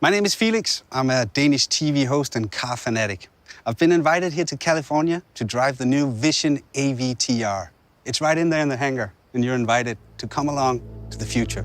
My name is Felix. I'm a Danish TV host and car fanatic. I've been invited here to California to drive the new Vision AVTR. It's right in there in the hangar, and you're invited to come along to the future.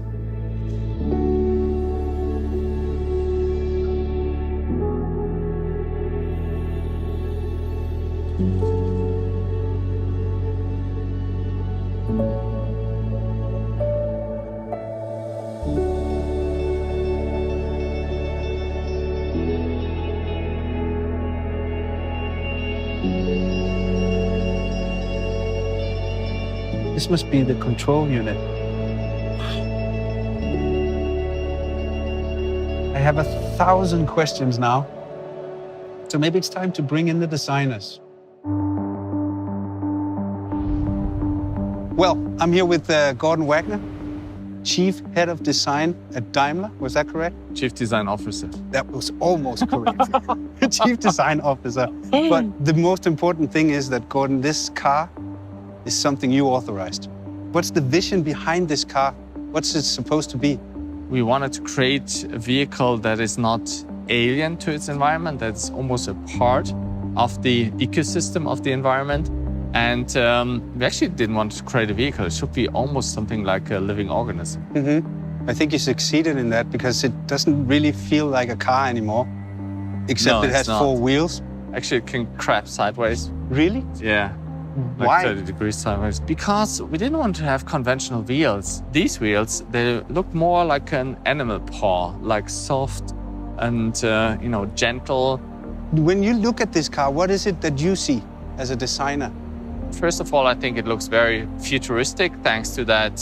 This must be the control unit. I have 1,000 questions now. So maybe it's time to bring in the designers. Well, I'm here with Gordon Wagner, Chief Head of Design at Daimler. Was that correct? Chief Design Officer. That was almost correct. Chief Design Officer. But the most important thing is that, Gordon, this car is something you authorized. What's the vision behind this car? What's it supposed to be? We wanted to create a vehicle that is not alien to its environment, that's almost a part of the ecosystem of the environment. And we actually didn't want to create a vehicle. It should be almost something like a living organism. Mm-hmm. I think you succeeded in that because it doesn't really feel like a car anymore, except it has 4 wheels. Actually, it can crab sideways. Really? Yeah. Like Why? 30 degrees sideways. Because we didn't want to have conventional wheels. These wheels, they look more like an animal paw, like soft and, gentle. When you look at this car, what is it that you see as a designer? First of all, I think it looks very futuristic thanks to that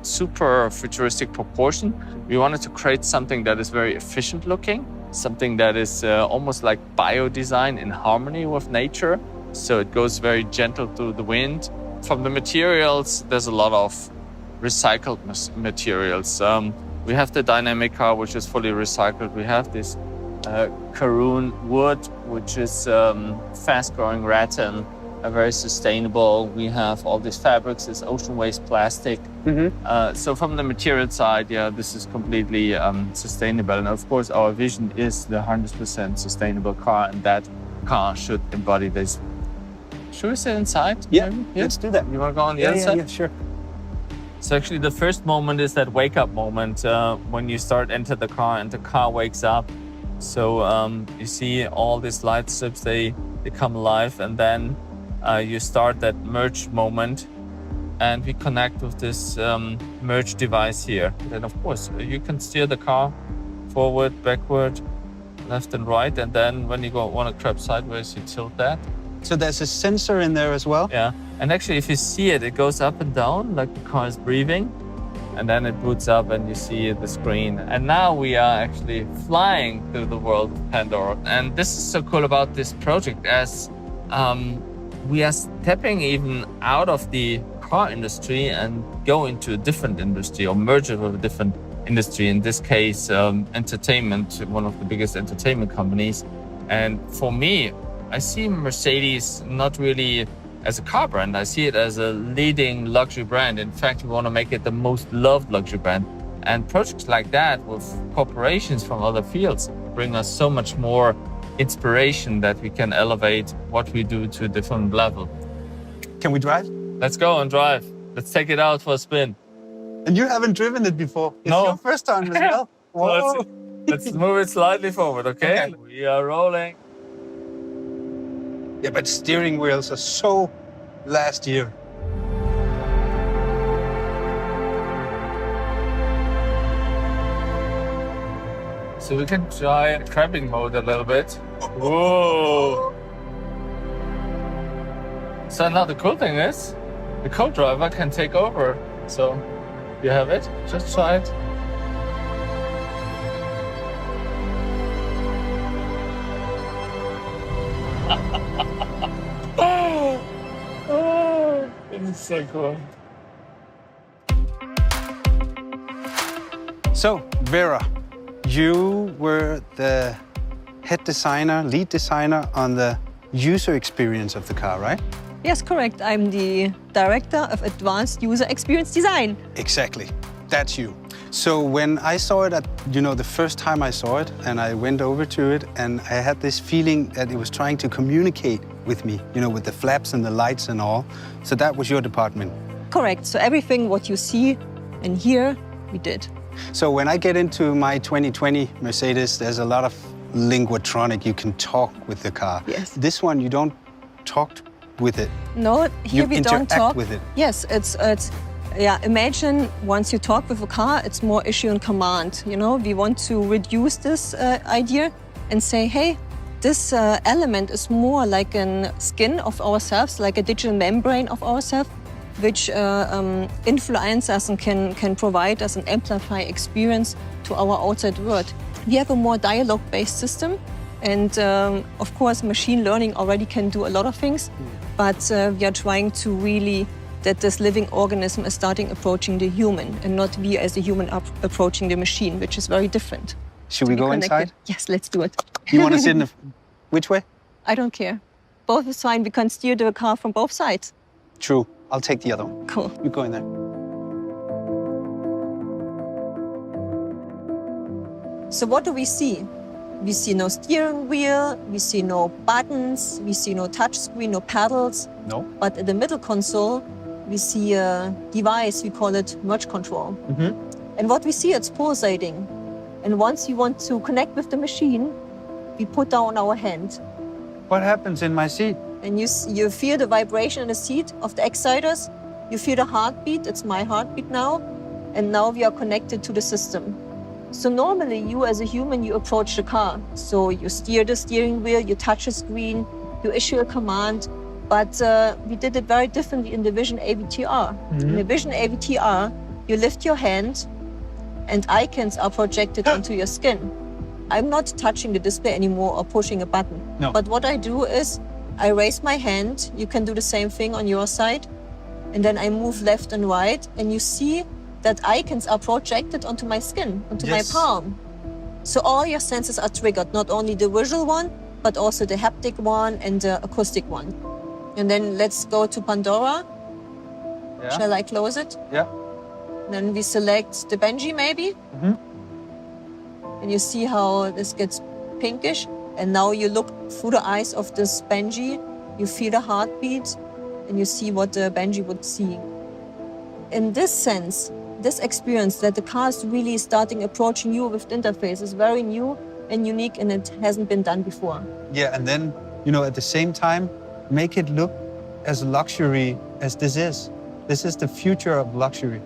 super futuristic proportion. We wanted to create something that is very efficient looking, something that is almost like bio-design in harmony with nature. So it goes very gentle through the wind. From the materials, there's a lot of recycled materials. We have the dynamic car, which is fully recycled. We have this Karoon wood, which is fast-growing rattan, very sustainable. We have all these fabrics, this ocean waste plastic. Mm-hmm. So from the material side, yeah, this is completely sustainable. And of course, our vision is the 100% sustainable car, and that car should embody this. Should we sit inside? Yeah, let's do that. You want to go on the other side? Yeah, sure. So actually the first moment is that wake-up moment when you enter the car and the car wakes up. So you see all these light strips, they come alive, and then you start that merge moment, and we connect with this merge device here. And of course, you can steer the car forward, backward, left and right, and then when you want to crab sideways, you tilt that. So there's a sensor in there as well? Yeah, and actually if you see it, it goes up and down like the car is breathing, and then it boots up and you see the screen. And now we are actually flying through the world of Pandora. And this is so cool about this project, as we are stepping even out of the car industry and go into a different industry or merge it with a different industry. In this case, entertainment, one of the biggest entertainment companies. And for me, I see Mercedes not really as a car brand. I see it as a leading luxury brand. In fact, we want to make it the most loved luxury brand. And projects like that with corporations from other fields bring us so much more inspiration that we can elevate what we do to a different level. Can we drive? Let's go and drive. Let's take it out for a spin. And you haven't driven it before. It's No. your first time as well. Whoa. Let's move it slightly forward, okay? We are rolling. Yeah, but steering wheels are so last year. So we can try crabbing mode a little bit. Whoa! So now the cool thing is, the co-driver can take over. So you have it, just try it. Oh, this is so cool. So, Vera, you were the head designer, lead designer on the user experience of the car, right? Yes, correct. I'm the Director of Advanced User Experience Design. Exactly. That's you. So when I saw it the first time I saw it, and I went over to it, and I had this feeling that it was trying to communicate with me, with the flaps and the lights and all. So that was your department? Correct. So everything what you see and hear, we did. So when I get into my 2020 Mercedes, there's a lot of linguatronic. You can talk with the car. Yes. This one, you don't talk with it. No, here we don't talk with it. Yes, it's imagine once you talk with a car, it's more issue and command. We want to reduce this idea and say, hey, this element is more like a skin of ourselves, like a digital membrane of ourselves, which influence us and can provide us an amplify experience to our outside world. We have a more dialogue-based system, and of course, machine learning already can do a lot of things, but we are trying to really that this living organism is starting approaching the human, and not we as a human approaching the machine, which is very different. Should we go inside? Yes, let's do it. You want to sit in the... Which way? I don't care. Both is fine. We can steer the car from both sides. True. I'll take the other one. Cool. You go in there. So what do we see? We see no steering wheel, we see no buttons, we see no touch screen, no pedals. No. But at the middle console, we see a device, we call it merge control. And what we see, it's pulsating. And once you want to connect with the machine, we put down our hand. What happens in my seat? And you feel the vibration in the seat of the exciters. You feel the heartbeat. It's my heartbeat now. And now we are connected to the system. So normally you as a human, you approach the car. So you steer the steering wheel, you touch a screen, you issue a command. But we did it very differently in the Vision AVTR. In the Vision AVTR, you lift your hand and icons are projected onto your skin. I'm not touching the display anymore or pushing a button. No. But what I do is I raise my hand. You can do the same thing on your side. And then I move left and right. And you see that icons are projected onto my skin, onto my palm. So all your senses are triggered, not only the visual one, but also the haptic one and the acoustic one. And then let's go to Pandora. Yeah. Shall I close it? Yeah. Then we select the Benji maybe. And you see how this gets pinkish. And now you look through the eyes of this Benji, you feel the heartbeat, and you see what the Benji would see. In this sense, this experience that the car is really starting approaching you with the interface is very new and unique, and it hasn't been done before. Yeah, and then, at the same time, make it look as luxury as this is. This is the future of luxury.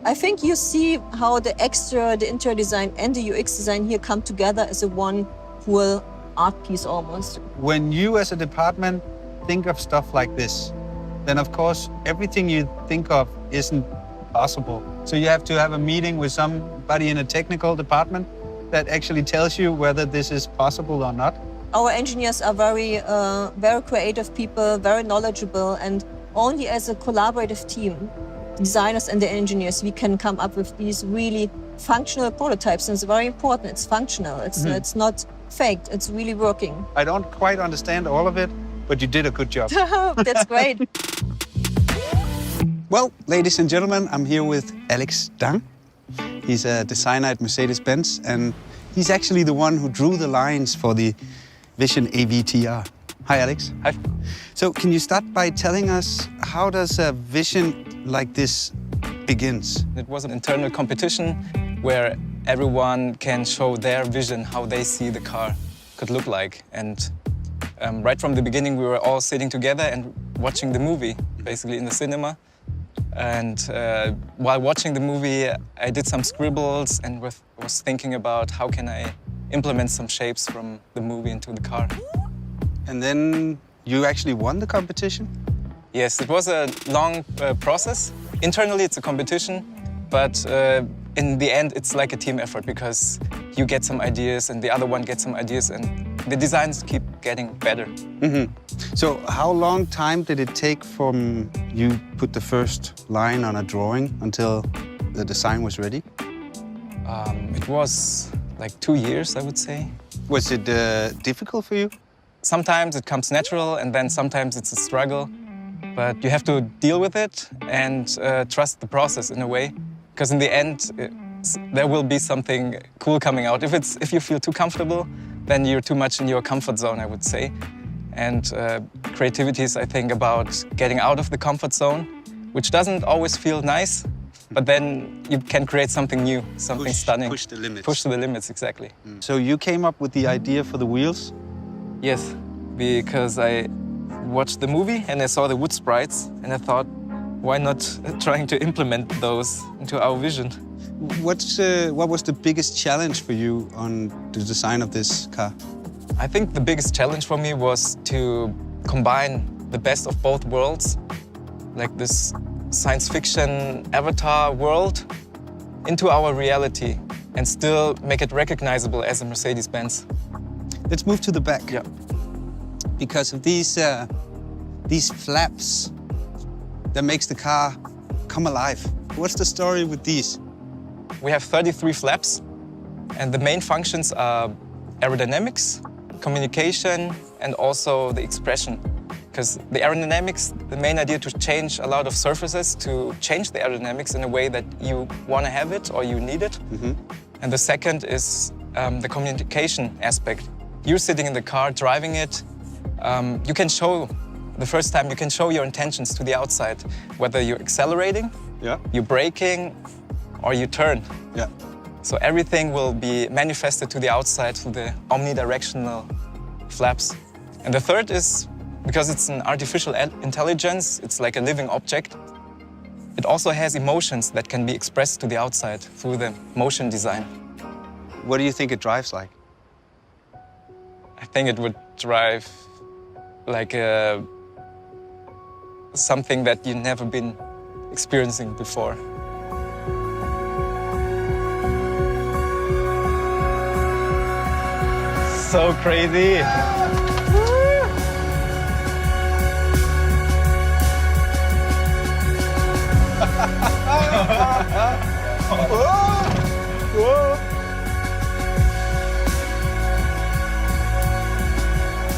I think you see how the interior design and the UX design here come together as a one whole art piece almost. When you as a department think of stuff like this, then of course everything you think of isn't possible. So you have to have a meeting with somebody in a technical department that actually tells you whether this is possible or not. Our engineers are very creative people, very knowledgeable, and only as a collaborative team, designers and the engineers, we can come up with these really functional prototypes. And it's very important. It's functional. It's not faked. It's really working. I don't quite understand all of it, but you did a good job. That's great. Well, ladies and gentlemen, I'm here with Alex Dang. He's a designer at Mercedes-Benz, and he's actually the one who drew the lines for the Vision AVTR. Hi, Alex. Hi. So can you start by telling us how does a vision like this begins? It was an internal competition where everyone can show their vision, how they see the car could look like. And right from the beginning, we were all sitting together and watching the movie, basically in the cinema. And while watching the movie, I did some scribbles and was thinking about how can I implement some shapes from the movie into the car. And then you actually won the competition? Yes, it was a long process. Internally, it's a competition, but in the end, it's like a team effort because you get some ideas and the other one gets some ideas and the designs keep getting better. So how long time did it take from you put the first line on a drawing until the design was ready? It was like 2 years, I would say. Was it difficult for you? Sometimes it comes natural and then sometimes it's a struggle. But you have to deal with it and trust the process in a way. Because in the end, there will be something cool coming out. If you feel too comfortable, then you're too much in your comfort zone, I would say. And creativity is, I think, about getting out of the comfort zone, which doesn't always feel nice, but then you can create something new, something stunning. Push the limits. Push to the limits, exactly. So you came up with the idea for the wheels? Yes, because I watched the movie and I saw the wood sprites and I thought, why not trying to implement those into our vision? What was the biggest challenge for you on the design of this car? I think the biggest challenge for me was to combine the best of both worlds, like this science fiction avatar world, into our reality and still make it recognizable as a Mercedes-Benz. Let's move to the back. Yeah. Because of these flaps that makes the car come alive. What's the story with these? We have 33 flaps, and the main functions are aerodynamics, communication, and also the expression. Because the aerodynamics, the main idea to change a lot of surfaces, to change the aerodynamics in a way that you want to have it or you need it. And the second is the communication aspect. You're sitting in the car, driving it. You can show, the first time, you can show your intentions to the outside, whether you're accelerating, you're braking, or you turn. Yeah. So everything will be manifested to the outside through the omnidirectional flaps. And the third is, because it's an artificial intelligence, it's like a living object. It also has emotions that can be expressed to the outside through the motion design. What do you think it drives like? I think it would drive like something that you've never been experiencing before. So crazy!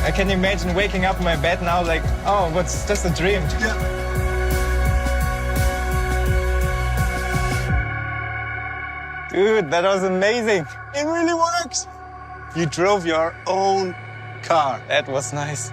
I can imagine waking up in my bed now like, oh, what's just a dream. Dude, that was amazing. It really works. You drove your own car. That was nice.